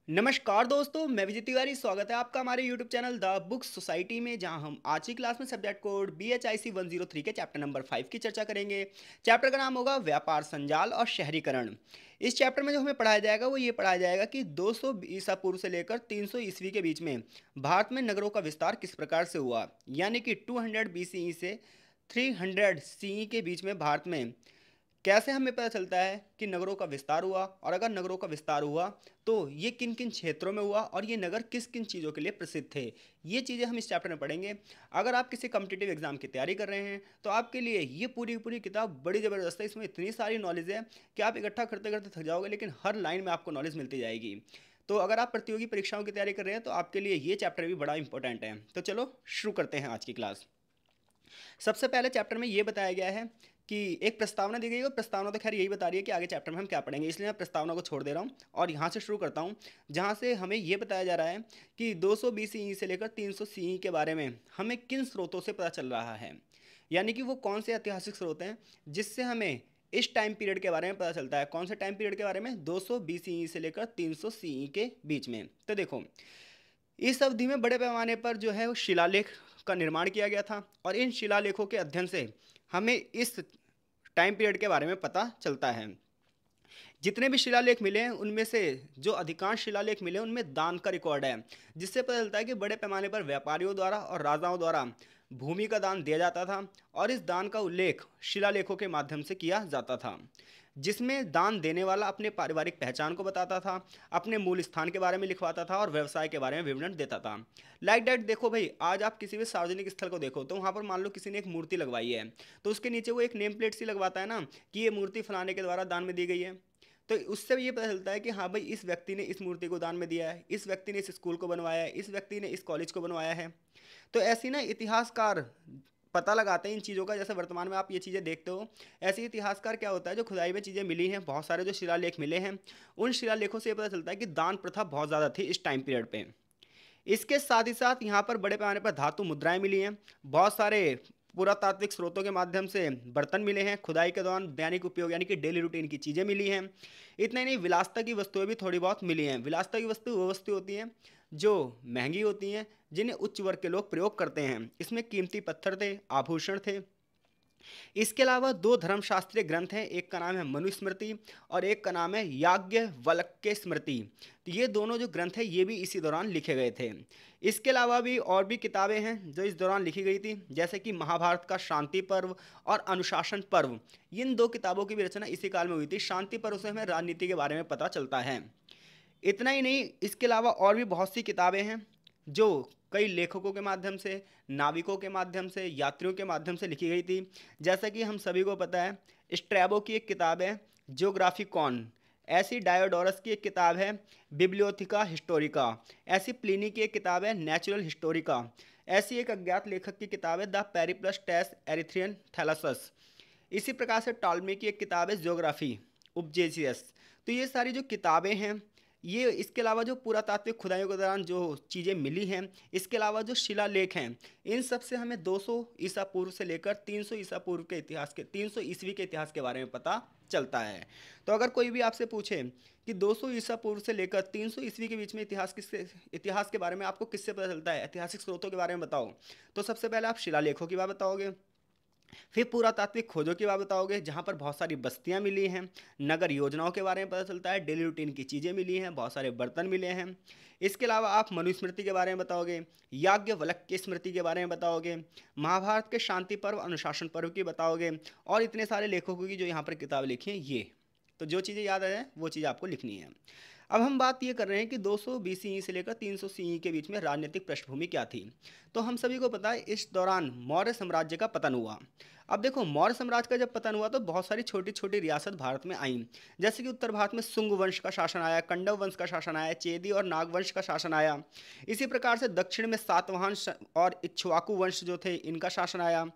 नमस्कार दोस्तों, मैं विजय तिवारी। स्वागत है आपका हमारे YouTube channel the book society में, जहां हम आज की क्लास में सब्जेक्ट कोड BHIC 103 के चैप्टर नंबर 5 की चर्चा करेंगे। चैप्टर का नाम होगा व्यापार संजाल और शहरीकरण। इस चैप्टर में जो हमें पढ़ाया जाएगा वो ये पढ़ाया जाएगा कि 200 ईसा पूर्व से लेकर 300 ईस्वी के बीच में भारत में नगरों का विस्तार किस प्रकार से हुआ, यानी कि 200 BCE से 300 CE के बीच में भारत में कैसे हमें पता चलता है कि नगरों का विस्तार हुआ, और अगर नगरों का विस्तार हुआ तो ये किन किन क्षेत्रों में हुआ और ये नगर किस किन चीज़ों के लिए प्रसिद्ध थे। ये चीज़ें हम इस चैप्टर में पढ़ेंगे। अगर आप किसी कम्पिटिटिव एग्जाम की तैयारी कर रहे हैं तो आपके लिए ये पूरी पूरी किताब बड़ी ज़बरदस्त है। इसमें इतनी सारी नॉलेज है कि आप इकट्ठा करते करते थक जाओगे, लेकिन हर लाइन में आपको नॉलेज मिलती जाएगी। तो अगर आप प्रतियोगी परीक्षाओं की तैयारी कर रहे हैं तो आपके लिए ये चैप्टर भी बड़ा इंपॉर्टेंट है। तो चलो शुरू करते हैं आज की क्लास। सबसे पहले चैप्टर में ये बताया गया है कि एक प्रस्तावना दी गई है। प्रस्तावना तो खैर यही बता रही है कि आगे चैप्टर में हम क्या पढ़ेंगे, इसलिए मैं प्रस्तावना को छोड़ दे रहा हूँ और यहाँ से शुरू करता हूँ, जहाँ से हमें ये बताया जा रहा है कि 200 BCE से लेकर 300 CE के बारे में हमें किन स्रोतों से पता चल रहा है, यानी कि वो कौन से ऐतिहासिक स्रोत हैं जिससे हमें इस टाइम पीरियड के बारे में पता चलता है। कौन से टाइम पीरियड के बारे में? 200 BCE से लेकर 300 CE के बीच में। तो देखो, इस अवधि में बड़े पैमाने पर जो है वो शिलालेख का निर्माण किया गया था, और इन शिलालेखों के अध्ययन से हमें इस टाइम पीरियड के बारे में पता चलता है। जितने भी शिलालेख मिले हैं उनमें से जो अधिकांश शिलालेख मिले हैं उनमें दान का रिकॉर्ड है, जिससे पता चलता है कि बड़े पैमाने पर व्यापारियों द्वारा और राजाओं द्वारा भूमि का दान दिया जाता था, और इस दान का उल्लेख शिलालेखों के माध्यम से किया जाता था, जिसमें दान देने वाला अपने पारिवारिक पहचान को बताता था, अपने मूल स्थान के बारे में लिखवाता था और व्यवसाय के बारे में विवरण देता था। लाइक डैट देखो भाई, आज आप किसी भी सार्वजनिक स्थल को देखो तो वहाँ पर मान लो किसी ने एक मूर्ति लगवाई है, तो उसके नीचे वो एक नेम प्लेट सी लगवाता है ना कि ये मूर्ति फलाने के द्वारा दान में दी गई है। तो उससे भी ये पता चलता है कि हाँ भाई, इस व्यक्ति ने इस मूर्ति को दान में दिया है, इस व्यक्ति ने इस स्कूल को बनवाया है, इस व्यक्ति ने इस कॉलेज को बनवाया है। तो ऐसी ना इतिहासकार पता लगाते हैं इन चीज़ों का। जैसे वर्तमान में आप ये चीज़ें देखते हो, ऐसे इतिहासकार क्या होता है, जो खुदाई में चीज़ें मिली हैं, बहुत सारे जो शिलालेख मिले हैं, उन शिलालेखों से ये पता चलता है कि दान प्रथा बहुत ज़्यादा थी इस टाइम पीरियड पे। इसके साथ ही साथ यहाँ पर बड़े पैमाने पर धातु मुद्राएं मिली हैं, बहुत सारे पुरातात्विक स्रोतों के माध्यम से बर्तन मिले हैं, खुदाई के दौरान दैनिक उपयोग यानी कि डेली रूटीन की चीज़ें मिली हैं। इतना ही नहीं, विलासिता की वस्तुएं भी थोड़ी बहुत मिली हैं। विलासिता की वस्तु वो वस्तु होती हैं जो महंगी होती हैं, जिन्हें उच्च वर्ग के लोग प्रयोग करते हैं। इसमें कीमती पत्थर थे, आभूषण थे। इसके अलावा दो धर्मशास्त्रीय ग्रंथ हैं, एक का नाम है मनुस्मृति और एक का नाम है याज्ञवल्क्य स्मृति। तो ये दोनों जो ग्रंथ हैं ये भी इसी दौरान लिखे गए थे। इसके अलावा भी और भी किताबें हैं जो इस दौरान लिखी गई थी, जैसे कि महाभारत का शांति पर्व और अनुशासन पर्व। इन दो किताबों की भी रचना इसी काल में हुई थी। शांति पर्व से हमें राजनीति के बारे में पता चलता है। इतना ही नहीं, इसके अलावा और भी बहुत सी किताबें हैं जो कई लेखकों के माध्यम से, नाविकों के माध्यम से, यात्रियों के माध्यम से लिखी गई थी। जैसा कि हम सभी को पता है, स्ट्रैबो की एक किताब है जियोग्राफिकॉन, ऐसी डायोडोरस की एक किताब है बिब्लियोथिका हिस्टोरिका, ऐसी प्लिनी की एक किताब है नेचुरल हिस्टोरिका, ऐसी एक अज्ञात लेखक की किताब है द पेरिप्लस टेस एरिथ्रियन थैलासस। इसी प्रकार से टॉलमी की एक किताब है ज्योग्राफी उपजेसियस। तो ये सारी जो किताबें हैं, ये इसके अलावा जो पुरातात्विक खुदाइयों के दौरान जो चीज़ें मिली हैं, इसके अलावा जो शिलालेख हैं, इन सब से हमें 200 ईसा पूर्व से लेकर 300 ईसा पूर्व के इतिहास के 300 ईस्वी के इतिहास के बारे में पता चलता है। तो अगर कोई भी आपसे पूछे कि 200 ईसा पूर्व से लेकर 300 ईस्वी के बीच में इतिहास के बारे में आपको किससे पता चलता है, ऐतिहासिक स्रोतों के बारे में बताओ, तो सबसे पहले आप शिलालेखों की बात बताओगे, फिर पुरातात्विक खोजों की बात बताओगे जहाँ पर बहुत सारी बस्तियाँ मिली हैं, नगर योजनाओं के बारे में पता चलता है, डेली रूटीन की चीज़ें मिली हैं, बहुत सारे बर्तन मिले हैं। इसके अलावा आप मनुस्मृति के बारे में बताओगे, याज्ञवल्क्य स्मृति के बारे में बताओगे, महाभारत के शांति पर्व, अनुशासन पर्व की बताओगे, और इतने सारे लेखकों की जो यहाँ पर किताब लिखी हैं ये। तो जो चीज़ें याद आ जाए वो चीज़ आपको लिखनी है। अब हम बात ये कर रहे हैं कि 200 BCE से लेकर 300 CE के बीच में राजनीतिक पृष्ठभूमि क्या थी। तो हम सभी को पता है इस दौरान मौर्य साम्राज्य का पतन हुआ। अब देखो, मौर्य साम्राज्य का जब पतन हुआ तो बहुत सारी छोटी छोटी रियासत भारत में आईं, जैसे कि उत्तर भारत में सुंग वंश का शासन आया, कंडव वंश का शासन आया, चेदी और नाग वंश का शासन आया। इसी प्रकार से दक्षिण में सातवाहन और इक्ष्वाकु वंश जो थे इनका शासन आया।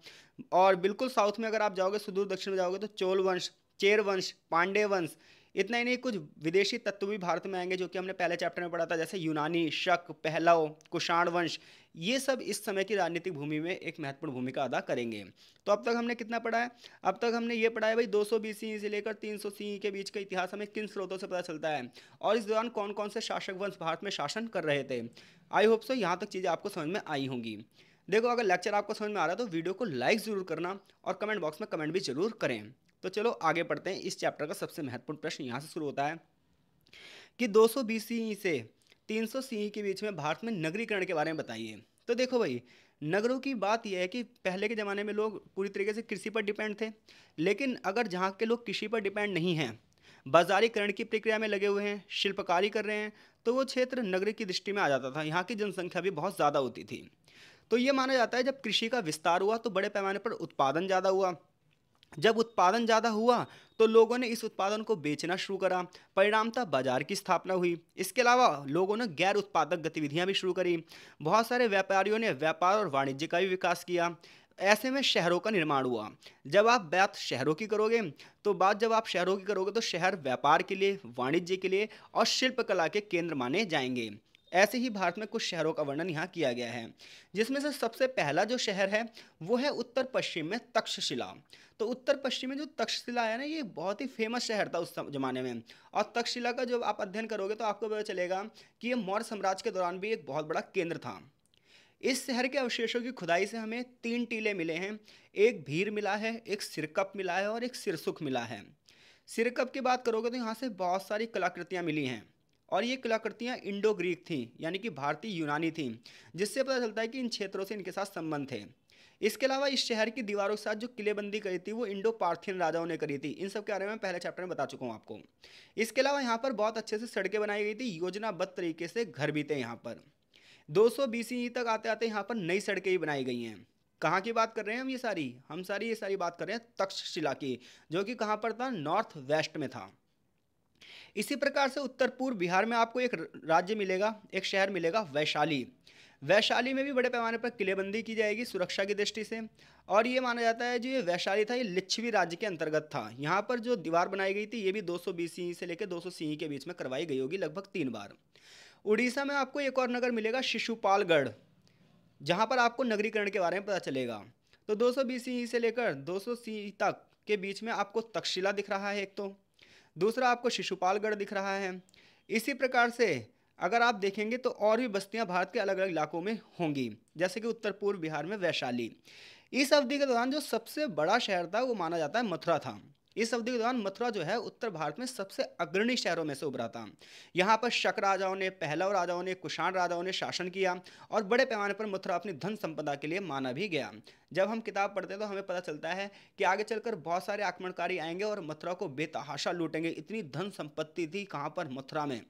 और बिल्कुल साउथ में अगर आप जाओगे, सुदूर दक्षिण में जाओगे तो चोल वंश, चेर वंश, पांडे वंश, इतना ही नहीं, कुछ विदेशी तत्व भी भारत में आएंगे जो कि हमने पहले चैप्टर में पढ़ा था, जैसे यूनानी, शक, पहलव, कुषाण वंश। ये सब इस समय की राजनीतिक भूमि में एक महत्वपूर्ण भूमिका अदा करेंगे। तो अब तक हमने कितना पढ़ा है? अब तक हमने ये पढ़ा है भाई 200 BC से लेकर 300 CE के बीच का इतिहास हमें किन स्रोतों से पता चलता है, और इस दौरान कौन कौन से शासक वंश भारत में शासन कर रहे थे। आई होप सो यहाँ तक चीज़ें आपको समझ में आई होंगी। देखो, अगर लेक्चर आपको समझ में आ रहा है तो वीडियो को लाइक ज़रूर करना और कमेंट बॉक्स में कमेंट भी जरूर करें। तो चलो आगे बढ़ते हैं। इस चैप्टर का सबसे महत्वपूर्ण प्रश्न यहाँ से शुरू होता है कि 200 BC से 300 CE के बीच में भारत में नगरीकरण के बारे में बताइए। तो देखो भाई, नगरों की बात यह है कि पहले के ज़माने में लोग पूरी तरीके से कृषि पर डिपेंड थे, लेकिन अगर जहाँ के लोग कृषि पर डिपेंड नहीं हैं, बाजारीकरण की प्रक्रिया में लगे हुए हैं, शिल्पकारी कर रहे हैं, तो वो क्षेत्र नगरी की दृष्टि में आ जाता था। यहाँ की जनसंख्या भी बहुत ज़्यादा होती थी। तो ये माना जाता है जब कृषि का विस्तार हुआ तो बड़े पैमाने पर उत्पादन ज़्यादा हुआ। जब उत्पादन ज़्यादा हुआ तो लोगों ने इस उत्पादन को बेचना शुरू करा, परिणामतः बाजार की स्थापना हुई। इसके अलावा लोगों ने गैर उत्पादक गतिविधियां भी शुरू करी। बहुत सारे व्यापारियों ने व्यापार और वाणिज्य का भी विकास किया। ऐसे में शहरों का निर्माण हुआ। जब आप बात शहरों की करोगे तो शहर व्यापार के लिए, वाणिज्य के लिए और शिल्पकला के केंद्र माने जाएंगे। ऐसे ही भारत में कुछ शहरों का वर्णन यहाँ किया गया है, जिसमें से सबसे पहला जो शहर है वो है उत्तर पश्चिम में तक्षशिला। तो उत्तर पश्चिम में जो तक्षशिला है ना, ये बहुत ही फेमस शहर था उस ज़माने में। और तक्षशिला का जब आप अध्ययन करोगे तो आपको पता चलेगा कि ये मौर्य साम्राज्य के दौरान भी एक बहुत बड़ा केंद्र था। इस शहर के अवशेषों की खुदाई से हमें 3 टीले मिले हैं। एक भीर मिला है, एक सिरकप मिला है और एक सिरसुख मिला है। सिरकप की बात करोगे तो यहाँ से बहुत सारी कलाकृतियाँ मिली हैं, और ये कलाकृतियाँ इंडो ग्रीक थीं, यानी कि भारतीय यूनानी थीं, जिससे पता चलता है कि इन क्षेत्रों से इनके साथ संबंध थे। इसके अलावा इस शहर की दीवारों के साथ जो किलेबंदी करी थी वो इंडो पार्थियन राजाओं ने करी थी। इन सब के बारे में पहले चैप्टर में बता चुका हूँ आपको। इसके अलावा यहाँ पर बहुत अच्छे से सड़कें बनाई गई थी, योजनाबद्ध तरीके से घर भी थे यहाँ पर। 200 BC तक आते आते यहाँ पर नई सड़कें भी बनाई गई हैं। कहाँ की बात कर रहे हैं हम? ये सारी बात कर रहे हैं तक्षशिला की, जो कि कहाँ पर था? नॉर्थ वेस्ट में था। इसी प्रकार से उत्तर पूर्व बिहार में आपको एक राज्य मिलेगा, एक शहर मिलेगा, वैशाली। वैशाली में भी बड़े पैमाने पर किलेबंदी की जाएगी सुरक्षा की दृष्टि से। और ये माना जाता है जो ये वैशाली था, ये लिच्छवी राज्य के अंतर्गत था। यहाँ पर जो दीवार बनाई गई थी ये भी 200 BC से लेकर 200 CE के बीच में करवाई गई होगी, लगभग 3 बार। उड़ीसा में आपको एक और नगर मिलेगा, शिशुपालगढ़, जहाँ पर आपको नगरीकरण के बारे में पता चलेगा। तो 200 BC से लेकर 200 CE तक के बीच में आपको तक्षशिला दिख रहा है एक, तो दूसरा आपको शिशुपालगढ़ दिख रहा है। इसी प्रकार से अगर आप देखेंगे तो और भी बस्तियां भारत के अलग अलग इलाकों में होंगी, जैसे कि उत्तर पूर्व बिहार में वैशाली। इस अवधि के दौरान जो सबसे बड़ा शहर था वो माना जाता है मथुरा था। इस अवधि के दौरान मथुरा जो है उत्तर भारत में सबसे अग्रणी शहरों में से उभरा था। यहाँ पर शक राजाओं ने, पहलव राजाओं ने, कुषाण राजाओं ने शासन किया, और बड़े पैमाने पर मथुरा अपनी धन संपदा के लिए माना भी गया। जब हम किताब पढ़ते हैं तो हमें पता चलता है कि आगे चलकर बहुत सारे आक्रमणकारी आएंगे और मथुरा को बेतहाशा लूटेंगे। इतनी धन संपत्ति थी कहाँ पर? मथुरा में।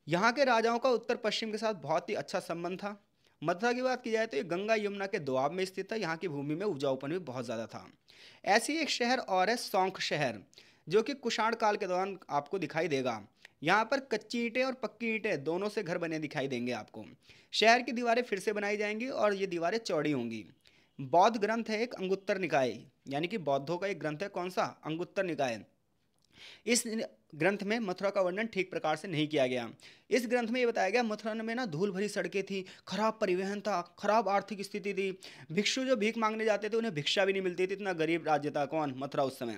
यहाँ के राजाओं का उत्तर पश्चिम के साथ बहुत ही अच्छा संबंध था। मथुरा की बात की जाए तो ये गंगा यमुना के दोआब में स्थित था। यहाँ की भूमि में उपजाऊपन भी बहुत ज़्यादा था। ऐसी एक शहर और है सौंख शहर, जो कि कुषाण काल के दौरान आपको दिखाई देगा। यहाँ पर कच्ची ईंटें और पक्की ईंटें दोनों से घर बने दिखाई देंगे आपको। शहर की दीवारें फिर से बनाई जाएंगी और ये दीवारें चौड़ी होंगी। बौद्ध ग्रंथ है एक, अंगुत्तर निकाय, यानी कि बौद्धों का एक ग्रंथ है। कौन सा? अंगुत्तर निकाय। इस ग्रंथ में मथुरा का वर्णन ठीक प्रकार से नहीं किया गया। इस ग्रंथ में ये बताया गया मथुरा में ना धूल भरी सड़कें थी, खराब परिवहन था, खराब आर्थिक स्थिति थी। भिक्षु जो भीख मांगने जाते थे उन्हें भिक्षा भी नहीं मिलती थी, इतना गरीब राज्य था कौन? मथुरा उस समय।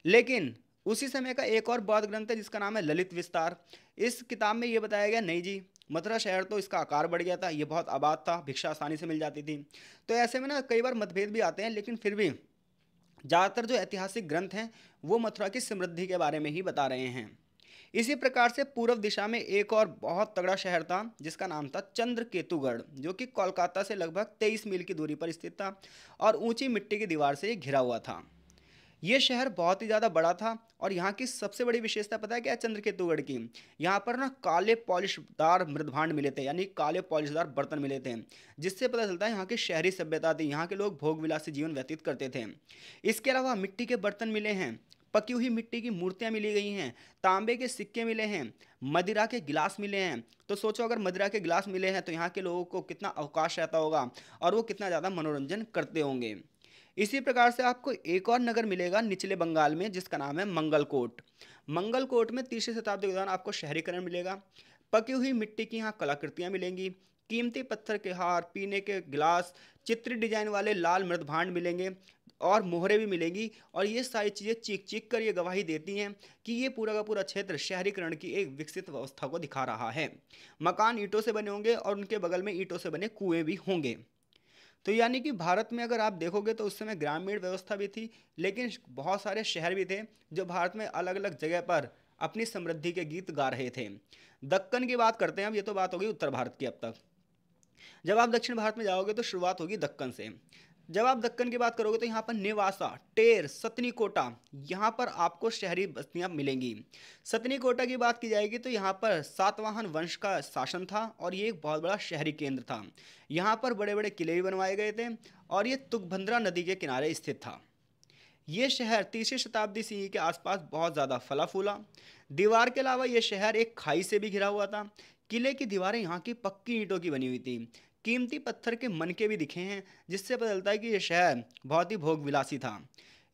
लेकिन उसी समय का एक और बौद्ध ग्रंथ है जिसका नाम है ललित विस्तार। इस किताब में ये बताया गया नहीं जी, मथुरा शहर तो इसका आकार बढ़ गया था, ये बहुत आबाद था, भिक्षा आसानी से मिल जाती थी। तो ऐसे में ना कई बार मतभेद भी आते हैं, लेकिन फिर भी ज़्यादातर जो ऐतिहासिक ग्रंथ हैं वो मथुरा की समृद्धि के बारे में ही बता रहे हैं। इसी प्रकार से पूर्व दिशा में एक और बहुत तगड़ा शहर था जिसका नाम था चंद्रकेतुगढ़, जो कि कोलकाता से लगभग 23 मील की दूरी पर स्थित था और ऊंची मिट्टी की दीवार से घिरा हुआ था। ये शहर बहुत ही ज़्यादा बड़ा था और यहाँ की सबसे बड़ी विशेषता पता है क्या है? चंद्रकेतुगढ़ की, यहाँ पर ना काले पॉलिशदार मृदभांड मिले थे, यानी काले पॉलिशदार बर्तन मिले थे, जिससे पता चलता है यहाँ की शहरी सभ्यता थी। यहाँ के लोग भोग विलासी जीवन व्यतीत करते थे। इसके अलावा मिट्टी के बर्तन मिले हैं, पकी हुई मिट्टी की मूर्तियाँ मिली गई हैं, तांबे के सिक्के मिले हैं, मदिरा के गिलास मिले हैं। तो सोचो अगर मदिरा के गिलास मिले हैं तो यहाँ के लोगों को कितना अवकाश रहता होगा और वो कितना ज़्यादा मनोरंजन करते होंगे। इसी प्रकार से आपको एक और नगर मिलेगा निचले बंगाल में, जिसका नाम है मंगलकोट। मंगलकोट में तीसरी शताब्दी के दौरान आपको शहरीकरण मिलेगा। पकी हुई मिट्टी की यहाँ कलाकृतियाँ मिलेंगी। कीमती पत्थर के हार, पीने के गिलास, चित्रित डिजाइन वाले लाल मृदभांड मिलेंगे और मोहरें भी मिलेंगी। और ये सारी चीज़ें चीख चीख कर ये गवाही देती हैं कि ये पूरा का पूरा क्षेत्र शहरीकरण की एक विकसित व्यवस्था को दिखा रहा है। मकान ईंटों से बने होंगे और उनके बगल में ईंटों से बने कुएं भी होंगे। तो यानी कि भारत में अगर आप देखोगे तो उस समय ग्रामीण व्यवस्था भी थी, लेकिन बहुत सारे शहर भी थे जो भारत में अलग अलग जगह पर अपनी समृद्धि के गीत गा रहे थे। दक्कन की बात करते हैं अब। ये तो बात होगी उत्तर भारत की। अब तक जब आप दक्षिण भारत में जाओगे तो शुरुआत होगी दक्कन से। जब आप दक्कन की बात करोगे तो यहाँ पर नेवासा, टेर, सतनी कोटा, यहाँ पर आपको शहरी बस्तियाँ मिलेंगी। सतनी कोटा की बात की जाएगी तो यहाँ पर सातवाहन वंश का शासन था और ये एक बहुत बड़ा शहरी केंद्र था। यहाँ पर बड़े बड़े किले भी बनवाए गए थे और ये तुंगभद्रा नदी के किनारे स्थित था। ये शहर तीसरी शताब्दी सी के आसपास बहुत ज़्यादा फला फूला। दीवार के अलावा ये शहर एक खाई से भी घिरा हुआ था। किले की दीवारें यहाँ की पक्की ईंटों की बनी हुई थी। कीमती पत्थर के मनके भी दिखे हैं, जिससे पता चलता है कि यह शहर बहुत ही भोग विलासी था।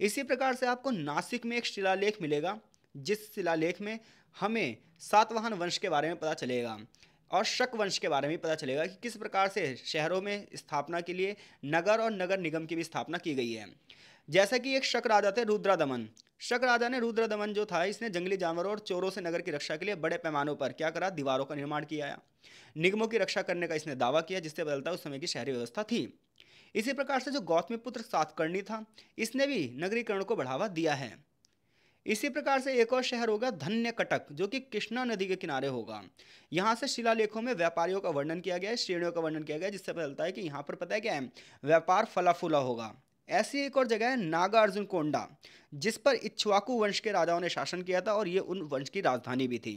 इसी प्रकार से आपको नासिक में एक शिलालेख मिलेगा, जिस शिलालेख में हमें सातवाहन वंश के बारे में पता चलेगा और शक वंश के बारे में पता चलेगा कि किस प्रकार से शहरों में स्थापना के लिए नगर और नगर निगम की भी स्थापना की गई है। जैसा कि एक शक राजा थे रुद्रदमन। शक राजा ने रुद्रदमन जो था, इसने जंगली जानवरों और चोरों से नगर की रक्षा के लिए बड़े पैमानों पर क्या करा, दीवारों का निर्माण किया। निगमों की रक्षा करने का इसने दावा किया, जिससे बदलता उस समय की शहरी व्यवस्था थी। इसी प्रकार से जो गौतमीपुत्र सातकर्णी था, इसने भी नगरीकरण को बढ़ावा दिया है। इसी प्रकार से एक और शहर होगा धन्य कटक, जो कि कृष्णा नदी के किनारे होगा। यहाँ से शिलालेखों में व्यापारियों का वर्णन किया गया है, श्रेणियों का वर्णन किया गया है, जिससे पता चलता है कि यहाँ पर पता है क्या है, व्यापार फला फूला होगा। ऐसी एक और जगह है नागार्जुन कोंडा, जिस पर इक्ष्वाकु वंश के राजाओं ने शासन किया था और ये उन वंश की राजधानी भी थी।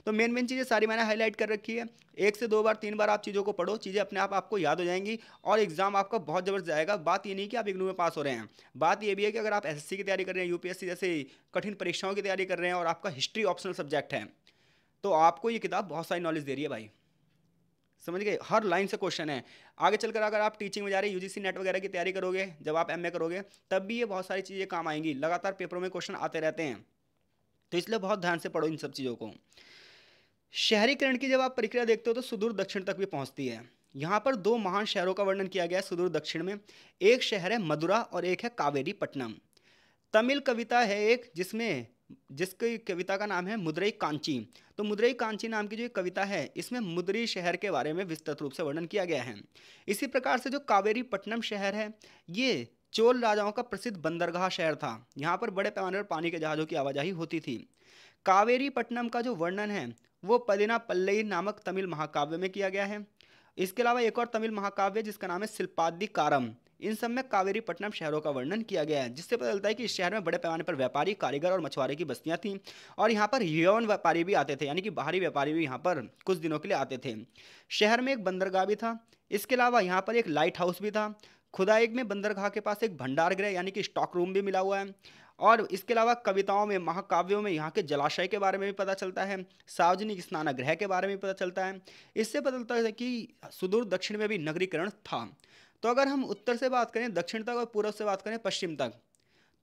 तो मेन मेन चीज़ें सारी मैंने हाईलाइट कर रखी है। एक से दो बार, तीन बार आप चीज़ों को पढ़ो, चीज़ें अपने आप आपको याद हो जाएंगी और एग्जाम आपका बहुत जबरदस्त जाएगा। बात ये नहीं कि आप इग्नू में पास हो रहे हैं, बात ये भी है कि अगर आप एसएससी की तैयारी कर रहे हैं, यूपीएससी जैसे कठिन परीक्षाओं की तैयारी कर रहे हैं और आपका हिस्ट्री ऑप्शनल सब्जेक्ट है, तो आपको ये किताब बहुत सारी नॉलेज दे रही है भाई। समझ गए, हर लाइन से क्वेश्चन है। आगे चलकर अगर आप टीचिंग में जा रहे हैं, यूजीसी नेट वगैरह की तैयारी करोगे, जब आप एमए करोगे, तब भी ये बहुत सारी चीज़ें काम आएंगी। लगातार पेपरों में क्वेश्चन आते रहते हैं, तो इसलिए बहुत ध्यान से पढ़ो इन सब चीज़ों को। शहरीकरण की जब आप प्रक्रिया देखते हो तो सुदूर दक्षिण तक भी पहुंचती है। यहाँ पर दो महान शहरों का वर्णन किया गया है सुदूर दक्षिण में। एक शहर है मदुरा और एक है कावेरी पट्टनम। तमिल कविता है एक, जिसकी कविता का नाम है मुदरई कांची। तो मुदरई कांची नाम की जो कविता है, इसमें मुदरी शहर के बारे में विस्तृत रूप से वर्णन किया गया है। इसी प्रकार से जो कावेरी पट्टनम शहर है, ये चोल राजाओं का प्रसिद्ध बंदरगाह शहर था। यहाँ पर बड़े पैमाने पर पानी के जहाज़ों की आवाजाही होती थी। कावेरी पट्टनम का जो वर्णन है वो पदिना पल्लई नामक तमिल महाकाव्य में किया गया है। इसके अलावा एक और तमिल महाकाव्य जिसका नाम है शिल्पादिकारम, इन सब में कावेरी पट्टनम शहरों का वर्णन किया गया है, जिससे पता चलता है कि इस शहर में बड़े पैमाने पर व्यापारी, कारीगर और मछुआरे की बस्तियां थीं और यहाँ पर यौन व्यापारी भी आते थे, यानी कि बाहरी व्यापारी भी यहाँ पर कुछ दिनों के लिए आते थे। शहर में एक बंदरगाह भी था। इसके अलावा यहाँ पर एक लाइट हाउस भी था। खुदाई में बंदरगाह के पास एक भंडार गृह यानी कि स्टॉक रूम भी मिला हुआ है। और इसके अलावा कविताओं में, महाकाव्यों में यहाँ के जलाशय के बारे में भी पता चलता है, सार्वजनिक स्नानगृह के बारे में भी पता चलता है। इससे पता चलता है कि सुदूर दक्षिण में भी नगरीकरण था। तो अगर हम उत्तर से बात करें दक्षिण तक और पूर्व से बात करें पश्चिम तक,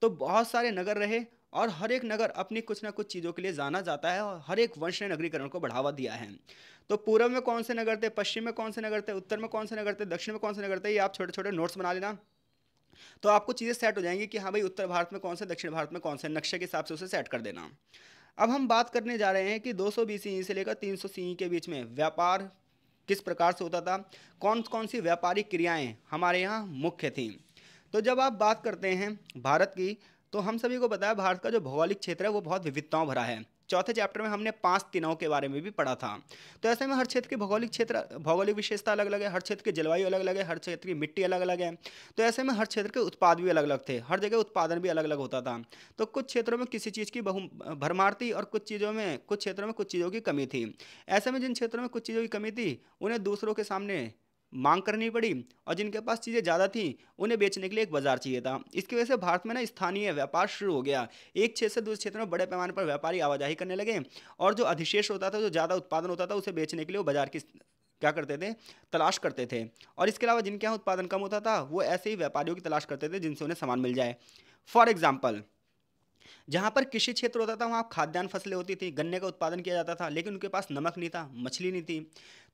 तो बहुत सारे नगर रहे और हर एक नगर अपनी कुछ ना कुछ चीज़ों के लिए जाना जाता है और हर एक वंश ने नगरीकरण को बढ़ावा दिया है। तो पूर्व में कौन से नगर थे, पश्चिम में कौन से नगर थे, उत्तर में कौन से नगर थे, दक्षिण में कौन से नगर थे, ये आप छोटे छोटे नोट्स बना लेना, तो आपको चीज़ें सेट हो जाएंगी कि हाँ भाई उत्तर भारत में कौन से, दक्षिण भारत में कौन से, नक्शे के हिसाब से उसे सेट कर देना। अब हम बात करने जा रहे हैं कि 200 BCE से लेकर 300 CE के बीच में व्यापार किस प्रकार से होता था, कौन कौन सी व्यापारिक क्रियाएं हमारे यहाँ मुख्य थीं। तो जब आप बात करते हैं भारत की, तो हम सभी को पता है भारत का जो भौगोलिक क्षेत्र है वो बहुत विविधताओं भरा है। चौथे चैप्टर में हमने 5 तिनों के बारे में भी पढ़ा था। तो ऐसे में हर क्षेत्र की भौगोलिक विशेषता अलग अलग है, हर क्षेत्र की जलवायु अलग अलग है, हर क्षेत्र की मिट्टी अलग अलग है। तो ऐसे में हर क्षेत्र के उत्पाद भी अलग अलग थे, हर जगह उत्पादन भी अलग अलग होता था। तो कुछ क्षेत्रों में किसी चीज़ की भरमार थी और कुछ क्षेत्रों में कुछ चीज़ों की कमी थी। ऐसे में जिन क्षेत्रों में कुछ चीज़ों की कमी थी उन्हें दूसरों के सामने मांग करनी पड़ी और जिनके पास चीज़ें ज़्यादा थी उन्हें बेचने के लिए एक बाजार चाहिए था। इसकी वजह से भारत में ना स्थानीय व्यापार शुरू हो गया। एक क्षेत्र से दूसरे क्षेत्र में बड़े पैमाने पर व्यापारी आवाजाही करने लगे और जो अधिशेष होता था, जो ज़्यादा उत्पादन होता था, उसे बेचने के लिए वो बाजार की क्या करते थे, तलाश करते थे। और इसके अलावा जिनके यहाँ उत्पादन कम होता था वो ऐसे ही व्यापारियों की तलाश करते थे जिनसे उन्हें सामान मिल जाए। फॉर एग्जाम्पल, जहाँ पर कृषि क्षेत्र होता था वहाँ खाद्यान्न फसलें होती थी, गन्ने का उत्पादन किया जाता था, लेकिन उनके पास नमक नहीं था, मछली नहीं थी।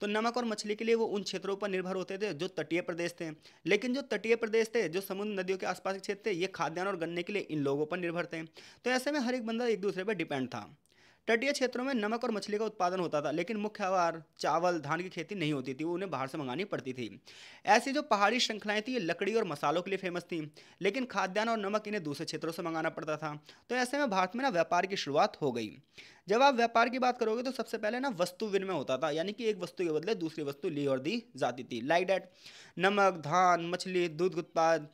तो नमक और मछली के लिए वो उन क्षेत्रों पर निर्भर होते थे जो तटीय प्रदेश थे। लेकिन जो तटीय प्रदेश थे, जो समुद्र नदियों के आसपास के क्षेत्र थे, ये खाद्यान्न और गन्ने के लिए इन लोगों पर निर्भर थे। तो ऐसे में हर एक बंदा एक दूसरे पर डिपेंड था। तटीय क्षेत्रों में नमक और मछली का उत्पादन होता था, लेकिन मुख्य आहार चावल धान की खेती नहीं होती थी, वो उन्हें बाहर से मंगानी पड़ती थी। ऐसी जो पहाड़ी श्रृंखलाएं थी ये लकड़ी और मसालों के लिए फेमस थी, लेकिन खाद्यान्न और नमक इन्हें दूसरे क्षेत्रों से मंगाना पड़ता था। तो ऐसे में भारत में ना व्यापार की शुरुआत हो गई। जब आप व्यापार की बात करोगे तो सबसे पहले ना वस्तु विनिमय होता था, यानी कि एक वस्तु के बदले दूसरी वस्तु ली और दी जाती थी। लाइक डैट, नमक, धान, मछली, दूध उत्पाद,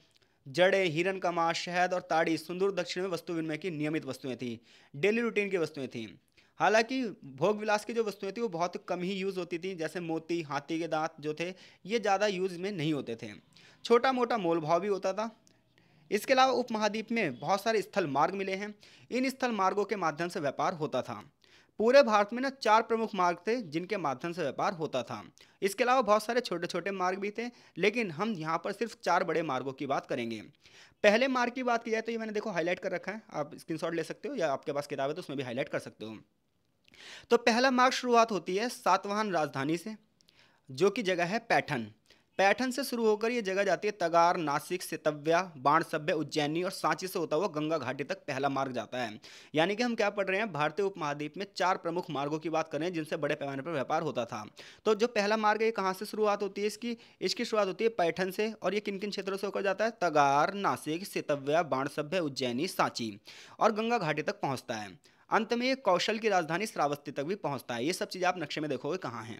जड़े, हिरन का मांस, शहद और ताड़ी सुदूर दक्षिण में वस्तु विनिमय की नियमित वस्तुएं थी, डेली रूटीन की वस्तुएं थीं। हालांकि भोग विलास की जो वस्तुएं थी वो बहुत कम ही यूज़ होती थी, जैसे मोती, हाथी के दांत जो थे ये ज़्यादा यूज़ में नहीं होते थे। छोटा मोटा मोल भाव भी होता था। इसके अलावा उपमहाद्वीप में बहुत सारे स्थल मार्ग मिले हैं। इन स्थल मार्गों के माध्यम से व्यापार होता था। पूरे भारत में ना 4 प्रमुख मार्ग थे जिनके माध्यम से व्यापार होता था। इसके अलावा बहुत सारे छोटे छोटे मार्ग भी थे, लेकिन हम यहाँ पर सिर्फ 4 बड़े मार्गों की बात करेंगे। पहले मार्ग की बात की जाए तो ये मैंने देखो हाईलाइट कर रखा है, आप स्क्रीनशॉट ले सकते हो या आपके पास किताब है तो उसमें भी हाईलाइट कर सकते हो। तो पहला मार्ग शुरुआत होती है सातवाहन राजधानी से, जो कि जगह है पैठन। पैठन से शुरू होकर ये जगह जाती है तगार, नासिक, सितव्या, बाणसभ्य, उज्जैनी और सांची से होता हुआ गंगा घाटी तक पहला मार्ग जाता है। यानी कि हम क्या पढ़ रहे हैं, भारतीय उपमहाद्वीप में 4 प्रमुख मार्गों की बात कर रहे हैं जिनसे बड़े पैमाने पर व्यापार होता था। तो जो पहला मार्ग है ये कहाँ से शुरुआत होती है, इसकी इसकी शुरुआत होती है पैठन से। और ये किन किन क्षेत्रों से होकर जाता है, तगार, नासिक, सितव्या, बाणसभ्य, उज्जैनी, सांची और गंगा घाटी तक पहुँचता है। अंत में ये कौशल की राजधानी श्रावस्ती तक भी पहुंचता है। ये सब चीज़ें आप नक्शे में देखोगे कहाँ हैं।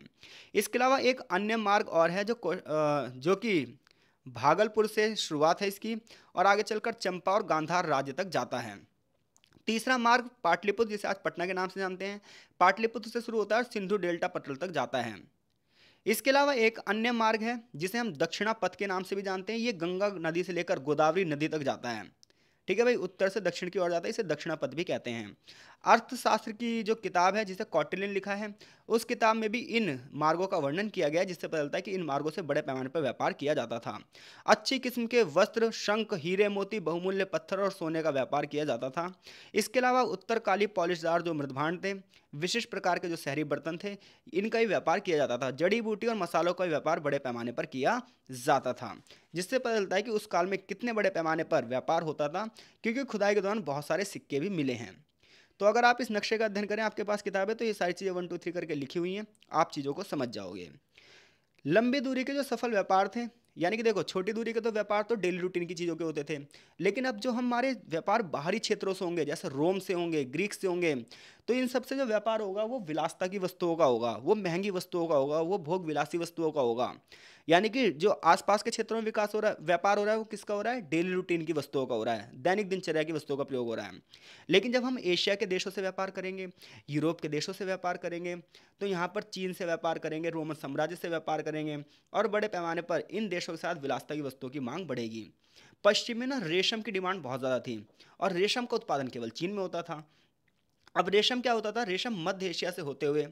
इसके अलावा एक अन्य मार्ग और है जो कि भागलपुर से शुरुआत है इसकी और आगे चलकर चंपा और गांधार राज्य तक जाता है। तीसरा मार्ग पाटलिपुत्र, जिसे आज पटना के नाम से जानते हैं, पाटलिपुत्र से शुरू होता है और सिंधु डेल्टा पटल तक जाता है। इसके अलावा एक अन्य मार्ग है जिसे हम दक्षिणा पथ के नाम से भी जानते हैं। ये गंगा नदी से लेकर गोदावरी नदी तक जाता है। ठीक है भाई, उत्तर से दक्षिण की ओर जाता है, इसे दक्षिणा पथ भी कहते हैं। अर्थशास्त्र की जो किताब है जिसे कौटिल्य ने लिखा है, उस किताब में भी इन मार्गों का वर्णन किया गया है, जिससे पता चलता है कि इन मार्गों से बड़े पैमाने पर व्यापार किया जाता था। अच्छी किस्म के वस्त्र, शंख, हीरे मोती, बहुमूल्य पत्थर और सोने का व्यापार किया जाता था। इसके अलावा उत्तरकाली पॉलिशदार जो मृदभांड थे, विशिष्ट प्रकार के जो शहरी बर्तन थे, इनका भी व्यापार किया जाता था। जड़ी बूटी और मसालों का भी व्यापार बड़े पैमाने पर किया जाता था, जिससे पता चलता है कि उस काल में कितने बड़े पैमाने पर व्यापार होता था, क्योंकि खुदाई के दौरान बहुत सारे सिक्के भी मिले हैं। तो अगर आप इस नक्शे का अध्ययन करें, आपके पास किताब है, तो ये सारी चीज़ें 1 2 3 करके लिखी हुई हैं, आप चीज़ों को समझ जाओगे। लंबी दूरी के जो सफल व्यापार थे, यानी कि देखो छोटी दूरी के तो व्यापार तो डेली रूटीन की चीज़ों के होते थे, लेकिन अब जो हमारे व्यापार बाहरी क्षेत्रों से होंगे, जैसे रोम से होंगे, ग्रीक से होंगे, तो इन सबसे जो व्यापार होगा वो विलासता की वस्तुओं का होगा, वो महंगी वस्तुओं का होगा, वो भोग विलासी वस्तुओं का होगा। यानी कि जो आसपास के क्षेत्रों में विकास हो रहा है, व्यापार हो रहा है, वो किसका हो रहा है, डेली रूटीन की वस्तुओं का हो रहा है, दैनिक दिनचर्या की वस्तुओं का प्रयोग हो रहा है। लेकिन जब हम एशिया के देशों से व्यापार करेंगे, यूरोप के देशों से व्यापार करेंगे, तो यहाँ पर चीन से व्यापार करेंगे, रोमन साम्राज्य से व्यापार करेंगे, और बड़े पैमाने पर इन देशों के साथ विलासिता की वस्तुओं की मांग बढ़ेगी। पश्चिम में ना रेशम की डिमांड बहुत ज़्यादा थी, और रेशम का उत्पादन केवल चीन में होता था। अब रेशम क्या होता था, रेशम मध्य एशिया से होते हुए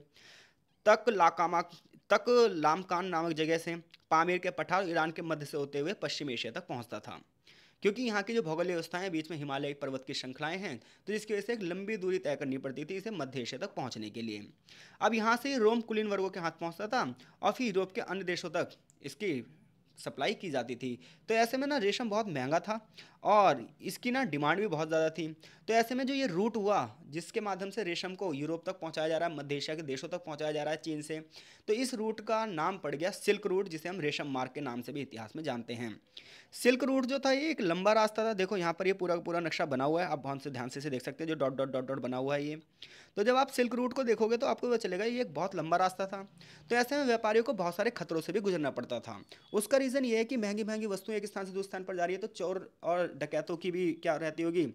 तक लाकामा तक लामकान नामक जगह से पामीर के पठार ईरान के मध्य से होते हुए पश्चिम एशिया तक पहुंचता था। क्योंकि यहाँ की जो भौगोलिक व्यवस्थाएं हैं, बीच में हिमालय पर्वत की श्रृंखलाएं हैं, तो जिसकी वजह से एक लंबी दूरी तय करनी पड़ती थी इसे मध्य एशिया तक पहुँचने के लिए। अब यहाँ से रोम कुलीन वर्गों के हाथ पहुँचता था और फिर यूरोप के अन्य देशों तक इसकी सप्लाई की जाती थी। तो ऐसे में ना रेशम बहुत महंगा था और इसकी ना डिमांड भी बहुत ज़्यादा थी। तो ऐसे में जो ये रूट हुआ जिसके माध्यम से रेशम को यूरोप तक पहुंचाया जा रहा है, मध्य एशिया के देशों तक पहुंचाया जा रहा है चीन से, तो इस रूट का नाम पड़ गया सिल्क रूट, जिसे हम रेशम मार्ग के नाम से भी इतिहास में जानते हैं। सिल्क रूट जो था ये एक लंबा रास्ता था। देखो यहाँ पर ये पूरा का पूरा नक्शा बना हुआ है, आप बहुत से ध्यान से इसे देख सकते हैं, जो डॉट डॉट डॉट डॉट बना हुआ है ये। तो जब आप सिल्क रूट को देखोगे तो आपको पता चलेगा ये एक बहुत लंबा रास्ता था। तो ऐसे में व्यापारियों को बहुत सारे खतरों से भी गुजरना पड़ता था। उसका रीज़न ये है कि महंगी महंगी वस्तुएं एक स्थान से दूसरे स्थान पर जा रही है, तो चोर और डकैतों की भी क्या रहती होगी,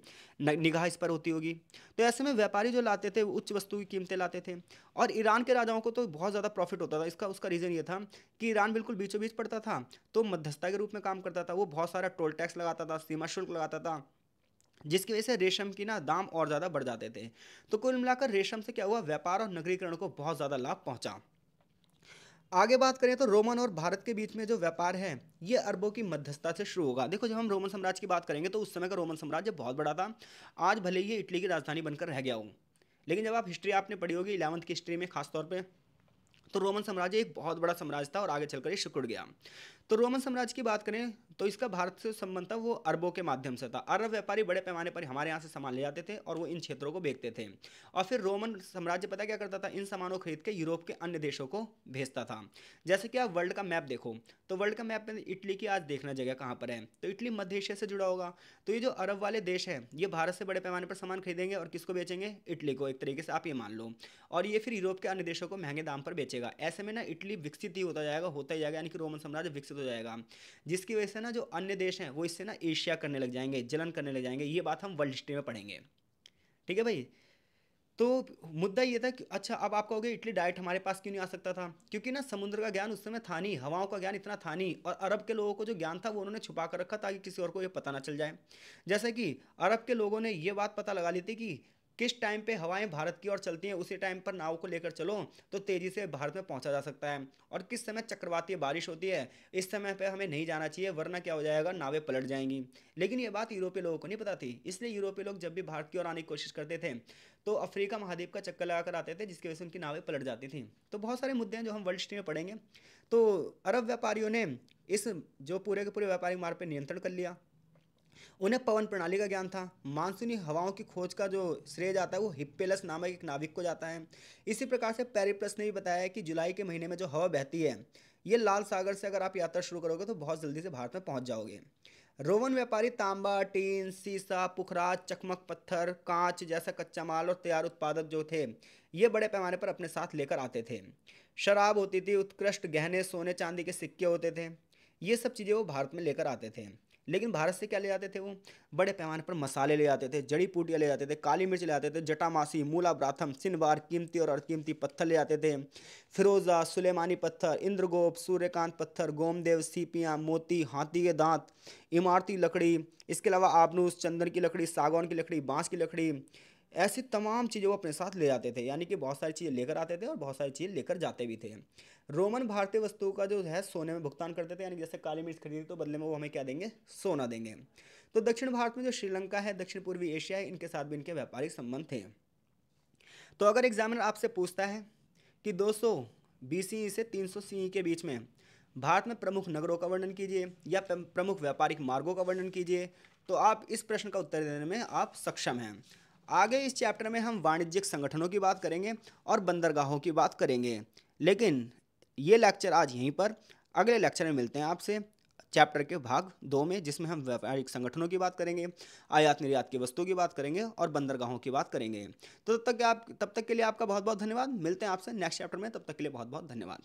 निगाह इस पर होती होगी। तो ऐसे में व्यापारी जो लाते थे वो उच्च वस्तु की कीमतें लाते थे, और ईरान के राजाओं को तो बहुत ज़्यादा प्रॉफिट होता था। इसका उसका रीज़न ये था कि ईरान बिल्कुल बीचों बीच पड़ता था, तो मध्यस्थता के रूप में काम करता था। वो बहुत सारा टोल टैक्स लगाता था, सीमा शुल्क लगाता था, जिसकी वजह से रेशम की ना दाम और ज़्यादा बढ़ जाते थे। तो कुल मिलाकर रेशम से क्या हुआ, व्यापार और नगरीकरण को बहुत ज़्यादा लाभ पहुंचा। आगे बात करें तो रोमन और भारत के बीच में जो व्यापार है ये अरबों की मध्यस्थता से शुरू होगा। देखो, जब हम रोमन साम्राज्य की बात करेंगे तो उस समय का रोमन साम्राज्य बहुत बड़ा था। आज भले ही ये इटली की राजधानी बनकर रह गया हो, लेकिन जब आप हिस्ट्री आपने पढ़ी होगी 11वीं की हिस्ट्री में खासतौर पे, तो रोमन साम्राज्य एक बहुत बड़ा साम्राज्य था और आगे चलकर ये सिकुड़ गया। तो रोमन साम्राज्य की बात करें तो इसका भारत से संबंध था वो अरबों के माध्यम से था। अरब व्यापारी बड़े पैमाने पर हमारे यहाँ से सामान ले जाते थे और वो इन क्षेत्रों को बेचते थे, और फिर रोमन साम्राज्य पता क्या करता था, इन सामानों को खरीद के यूरोप के अन्य देशों को भेजता था। जैसे कि आप वर्ल्ड का मैप देखो, तो वर्ल्ड का मैप में इटली की आज देखना जगह कहाँ पर है, तो इटली मध्य एशिया से जुड़ा होगा। तो ये जो अरब वाले देश है ये भारत से बड़े पैमाने पर सामान खरीदेंगे और किसको बेचेंगे, इटली को, एक तरीके से आप ये मान लो। और ये फिर यूरोप के अन्य देशों को महंगे दाम पर बेचेगा। ऐसे में ना इटली विकसित ही होता जाएगा, होता ही जाएगा, यानी कि रोमन साम्राज्य विकसित हो जाएगा, जिसकी वजह से ना जो अन्य देश हैं वो इससे ना एशिया करने लग जाएंगे, जलन करने लग जाएंगे। ये बात हम वर्ल्ड हिस्ट्री में पढ़ेंगे। ठीक है भाई। तो मुद्दा ये था कि अच्छा, अब आप कहोगे इटली डायरेक्ट हमारे पास क्यों नहीं आ सकता था, क्योंकि ना समुद्र का ज्ञान उस समय था नहीं, हवाओं का ज्ञान इतना था नहीं, और अरब के लोगों को जो ज्ञान था वो उन्होंने छुपा कर रखा ताकि किसी और को ये पता ना चल जाए। जैसे कि अरब के लोगों ने ये बात पता लगा ली थी कि किस टाइम पे हवाएं भारत की ओर चलती हैं, उसी टाइम पर नाव को लेकर चलो तो तेज़ी से भारत में पहुंचा जा सकता है। और किस समय चक्रवातीय बारिश होती है, इस समय पे हमें नहीं जाना चाहिए वरना क्या हो जाएगा, नावें पलट जाएंगी। लेकिन ये बात यूरोपीय लोगों को नहीं पता थी, इसलिए यूरोपीय लोग जब भी भारत की ओर आने की कोशिश करते थे तो अफ्रीका महाद्वीप का चक्कर लगाकर आते थे, जिसकी वजह से उनकी नावें पलट जाती थी। तो बहुत सारे मुद्दे हैं जो हम वर्ल्ड हिस्ट्री में पढ़ेंगे। तो अरब व्यापारियों ने इस जो पूरे के पूरे व्यापारिक मार्ग पर नियंत्रण कर लिया। उन्हें पवन प्रणाली का ज्ञान था। मानसूनी हवाओं की खोज का जो श्रेय जाता है वो हिप्पेलस नामक एक नाविक को जाता है। इसी प्रकार से पेरिप्लस ने भी बताया है कि जुलाई के महीने में जो हवा बहती है ये लाल सागर से अगर आप यात्रा शुरू करोगे तो बहुत जल्दी से भारत में पहुंच जाओगे। रोमन व्यापारी तांबा, टीन, सीसा, पुखराज, चकमक पत्थर, कांच जैसा कच्चा माल और तैयार उत्पादक जो थे ये बड़े पैमाने पर अपने साथ लेकर आते थे। शराब होती थी, उत्कृष्ट गहने, सोने चांदी के सिक्के होते थे, ये सब चीज़ें वो भारत में लेकर आते थे। लेकिन भारत से क्या ले जाते थे वो, बड़े पैमाने पर मसाले ले जाते थे, जड़ी बूटियाँ ले जाते थे, काली मिर्च ले आते थे, जटामासी, मूला ब्राथम, सिनबार, कीमती और अकीमती पत्थर ले आते थे, फिरोजा, सुलेमानी पत्थर, इंद्रगोप, सूर्यकांत पत्थर, गोमदेव, सीपियाँ, मोती, हाथी के दांत, इमारती लकड़ी, इसके अलावा आबनूस, चंदन की लकड़ी, सागौन की लकड़ी, बांस की लकड़ी, ऐसी तमाम चीज़ें वो अपने साथ ले जाते थे। यानी कि बहुत सारी चीज़ें लेकर आते थे और बहुत सारी चीज़ें लेकर जाते भी थे। रोमन भारतीय वस्तुओं का जो है सोने में भुगतान करते थे, यानी जैसे काली मिर्च खरीदी तो बदले में वो हमें क्या देंगे, सोना देंगे। तो दक्षिण भारत में जो श्रीलंका है, दक्षिण पूर्वी एशिया है, इनके साथ भी इनके व्यापारिक संबंध थे। तो अगर एग्जामिनर आपसे पूछता है कि 200 BCE से 300 CE के बीच में भारत में प्रमुख नगरों का वर्णन कीजिए या प्रमुख व्यापारिक मार्गों का वर्णन कीजिए, तो आप इस प्रश्न का उत्तर देने में आप सक्षम हैं। आगे इस चैप्टर में हम वाणिज्यिक संगठनों की बात करेंगे और बंदरगाहों की बात करेंगे। लेकिन ये लेक्चर आज यहीं पर, अगले लेक्चर में मिलते हैं आपसे चैप्टर के भाग 2 में, जिसमें हम व्यापारिक संगठनों की बात करेंगे, आयात निर्यात की वस्तुओं की बात करेंगे और बंदरगाहों की बात करेंगे। तो तब तक के लिए आपका बहुत बहुत धन्यवाद। मिलते हैं आपसे नेक्स्ट चैप्टर में, तब तक के लिए बहुत बहुत धन्यवाद।